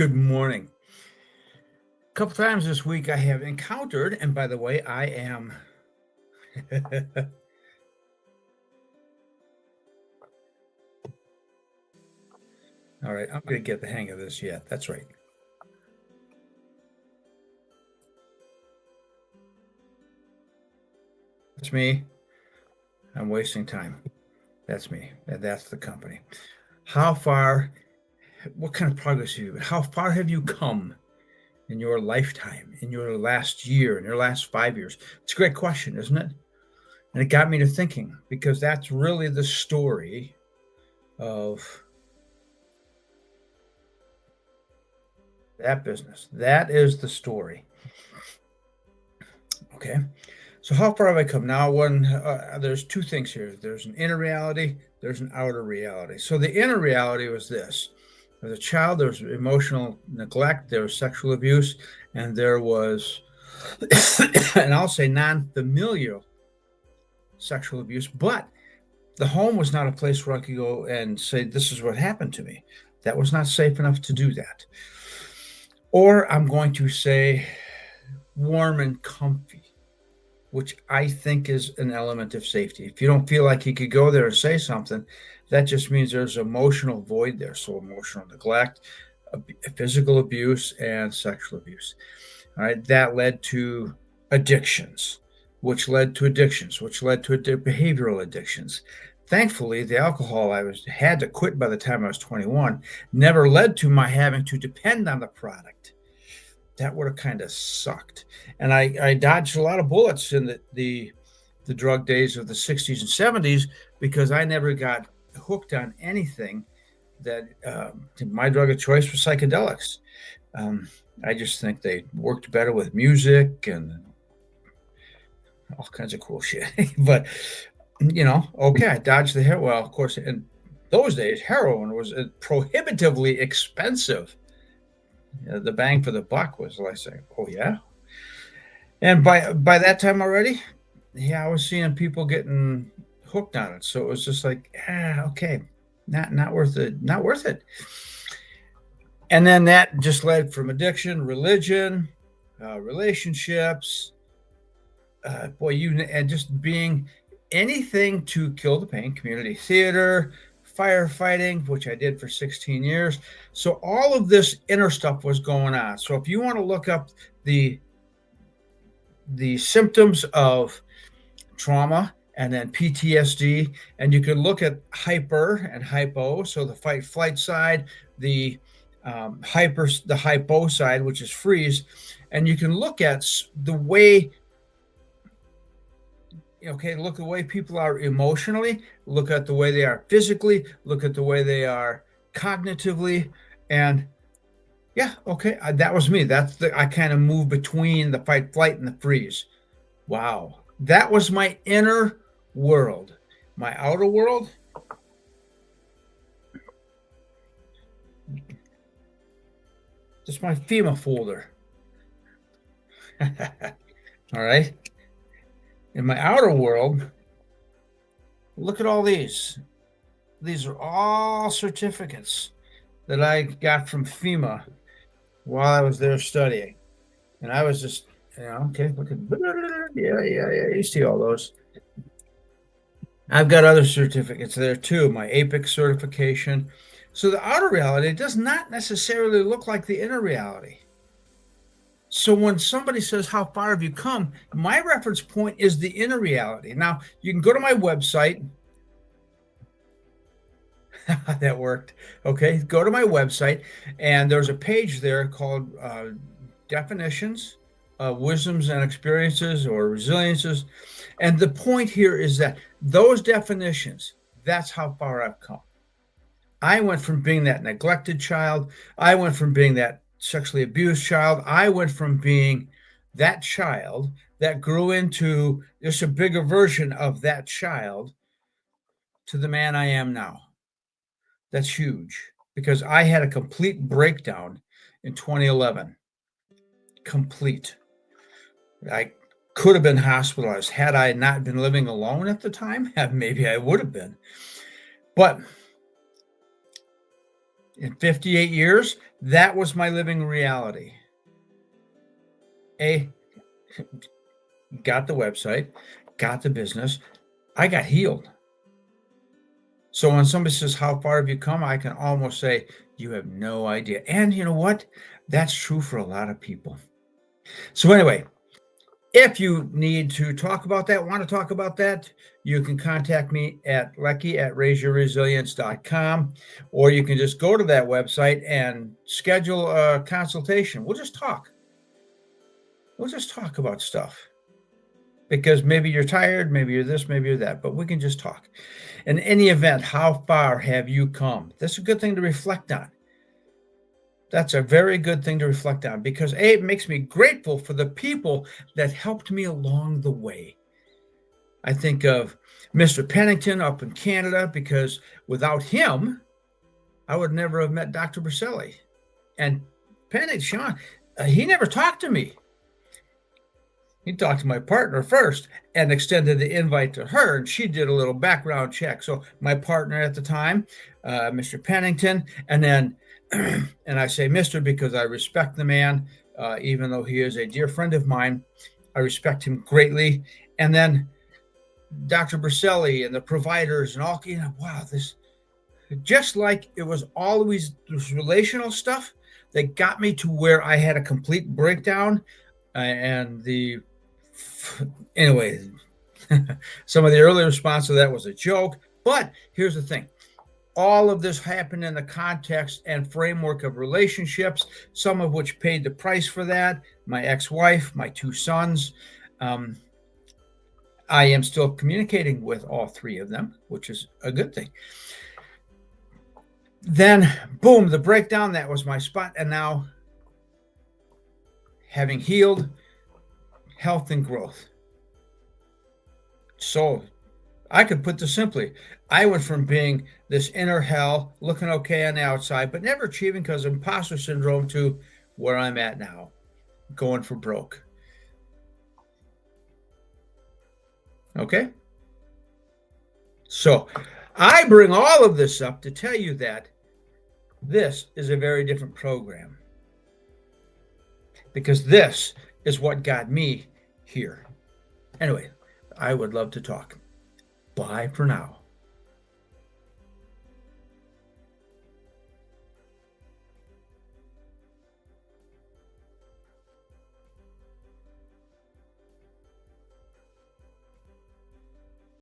Good morning. A couple times this week I have encountered, and by the way, I am all right. I'm going to get the hang of this yet. That's right. That's me. I'm wasting time. That's me. That's the company. How far, what kind of progress have you, how far have you come in your lifetime, in your last year, in your last 5 years? It's a great question, isn't it? And it got me to thinking because that's really the story of that business. That is the story. Okay. So how far have I come now? There's two things here. There's an inner reality. There's an outer reality. So the inner reality was this: as a child, there was emotional neglect, there was sexual abuse, and there was, and I'll say non-familial sexual abuse. But the home was not a place where I could go and say, "This is what happened to me." That was not safe enough to do that. Or I'm going to say warm and comfy, which I think is an element of safety. If you don't feel like you could go there and say something, that just means there's emotional void there. So emotional neglect, physical abuse, and sexual abuse. All right, that led to addictions, which led to addictions, which led to behavioral addictions. Thankfully, the alcohol had to quit by the time I was 21 never led to my having to depend on the product. That would have kind of sucked. And I dodged a lot of bullets in the drug days of the 60s and 70s because I never got hooked on anything that my drug of choice was psychedelics. I just think they worked better with music and all kinds of cool shit. But, okay, I dodged the heroin. Well, of course, in those days, heroin was prohibitively expensive. The bang for the buck was like saying, "Oh yeah," and by that time already, yeah, I was seeing people getting hooked on it. So it was just like, okay, not worth it, not worth it. And then that just led from addiction, religion, relationships, and just being anything to kill the pain. Community theater, firefighting, which I did for 16 years. So all of this inner stuff was going on. So if you want to look up the symptoms of trauma and then PTSD, and you can look at hyper and hypo. So the fight flight side, the hypo side, which is freeze, and you can look at the way. Okay, look at the way people are emotionally, look at the way they are physically, look at the way they are cognitively, and yeah, okay, that was me. I kind of moved between the fight, flight, and the freeze. Wow, that was my inner world. My outer world, just my FEMA folder. All right. In my outer world, look at all these. These are all certificates that I got from FEMA while I was there studying. And I was just, okay, look at, yeah, you see all those. I've got other certificates there too, my APIC certification. So the outer reality does not necessarily look like the inner reality. So when somebody says, "How far have you come?" my reference point is the inner reality. Now, you can go to my website. That worked. Okay, go to my website, and there's a page there called Definitions, Wisdoms and Experiences, or Resiliences. And the point here is that those definitions, that's how far I've come. I went from being that neglected child. I went from being that sexually abused child. I went from being that child that grew into just a bigger version of that child to the man I am now. That's huge because I had a complete breakdown in 2011. Complete. I could have been hospitalized had I not been living alone at the time. Maybe I would have been. But In 58 years, that was my living reality. Got the website, got the business, I got healed. So when somebody says, how far have you come? I can almost say, you have no idea. And you know what? That's true for a lot of people. So anyway, if you need to talk about that, want to talk about that, you can contact me at lecky@raiseyourresilience.com, or you can just go to that website and schedule a consultation. We'll just talk. We'll just talk about stuff. Because maybe you're tired, maybe you're this, maybe you're that, but we can just talk. In any event, how far have you come? That's a good thing to reflect on. That's a very good thing to reflect on, because it makes me grateful for the people that helped me along the way. I think of Mr. Pennington up in Canada, because without him, I would never have met Dr. Briselli. And Pennington, Sean, he never talked to me. He talked to my partner first and extended the invite to her, and she did a little background check. So my partner at the time, Mr. Pennington, and then, and I say Mr. because I respect the man, even though he is a dear friend of mine. I respect him greatly. And then Dr. Briselli and the providers and all, wow, this, just like it was always this relational stuff that got me to where I had a complete breakdown. Anyway, some of the early response to that was a joke, but here's the thing. All of this happened in the context and framework of relationships, some of which paid the price for that. My ex-wife, my 2 sons. I am still communicating with all 3 of them, which is a good thing. Then, boom, the breakdown, that was my spot. And now, having healed, health and growth. So I could put this simply. I went from being this inner hell, looking okay on the outside, but never achieving because of imposter syndrome, to where I'm at now, going for broke. Okay? So I bring all of this up to tell you that this is a very different program, because this is what got me here. Anyway, I would love to talk. Bye for now.